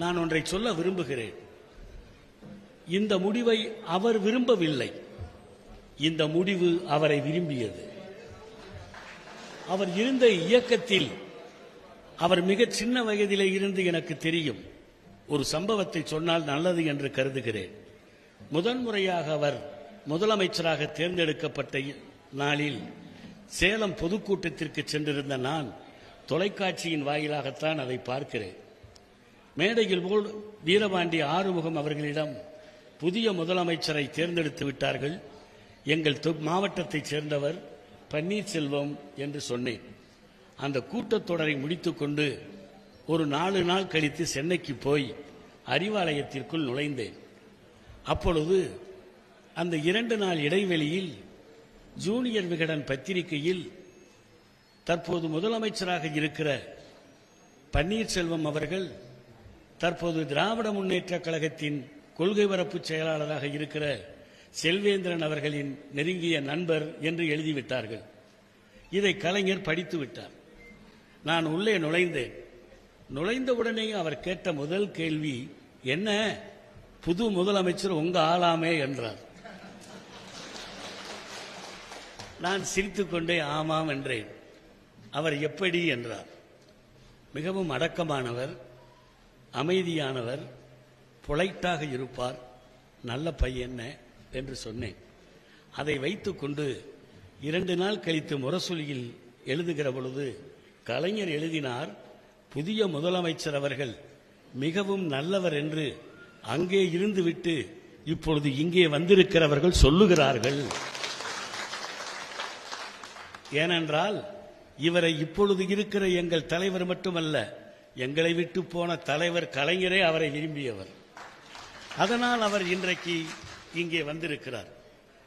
நான் ஒன்றை சொல்ல விரும்புகிறேன். இந்த முடிவை அவர் விரும்பவில்லை, இந்த முடிவு அவரை விரும்பியது. அவர் இருந்த இயக்கத்தில் அவர் மிகச் சின்ன வயதிலே இருந்து எனக்கு தெரியும். ஒரு சம்பவத்தை சொன்னால் நல்லது என்று கருதுகிறேன். முதன்முறையாக அவர் முதலமைச்சராக தேர்ந்தெடுக்கப்பட்ட நாளில் சேலம் பொதுக்கூட்டத்திற்கு சென்றிருந்த நான் தொலைக்காட்சியின் வாயிலாகத்தான் அதை பார்க்கிறேன். மேடையில் போல் வீரபாண்டி ஆறுமுகம் அவர்களிடம் புதிய முதலமைச்சரை தேர்ந்தெடுத்து விட்டார்கள், எங்கள் மாவட்டத்தைச் சேர்ந்தவர் பன்னீர்செல்வம் என்று சொன்னேன். அந்த கூட்டத்தொடரை முடித்துக்கொண்டு ஒரு 4 நாள் கழித்து சென்னைக்கு போய் அறிவாலயத்திற்குள் நுழைந்தேன். அப்பொழுது அந்த 2 நாள் இடைவெளியில் ஜூனியர் விகடன் பத்திரிகையில் தற்போது முதலமைச்சராக இருக்கிற பன்னீர்செல்வம் அவர்கள் தற்போது திராவிட முன்னேற்றக் கழகத்தின் கொள்கை பரப்பு செயலாளராக இருக்கிற செல்வேந்திரன் அவர்களின் நெருங்கிய நண்பர் என்று எழுதிவிட்டார்கள். இதை கலைஞர் படித்து விட்டார். நான் உள்ளே நுழைந்தேன். நுழைந்தவுடனே அவர் கேட்ட முதல் கேள்வி, என்ன புது முதலமைச்சர் உங்க ஆளாமே என்றார். நான் சிரித்துக்கொண்டே ஆமாம் என்றேன். அவர் எப்படி என்றார். மிகவும் அடக்கமானவர், அமைதியானவர், பொலைட்டாக இருப்பார், நல்ல பையன் என்று சொன்னேன். அதை வைத்துக்கொண்டு 2 நாள் கழித்து முரசொலியில் எழுதுகிற பொழுது கலைஞர் எழுதினார், புதிய முதலமைச்சர் அவர்கள் மிகவும் நல்லவர் என்று அங்கே இருந்துவிட்டு இப்பொழுது இங்கே வந்திருக்கிறவர்கள் சொல்லுகிறார்கள். ஏனென்றால் இவரை இப்பொழுது இருக்கிற எங்கள் தலைவர் மட்டுமல்ல, எங்களை விட்டு போன தலைவர் கலைஞரே அவரை விரும்பியவர். அதனால் அவர் இன்றைக்கு இங்கே வந்திருக்கிறார்.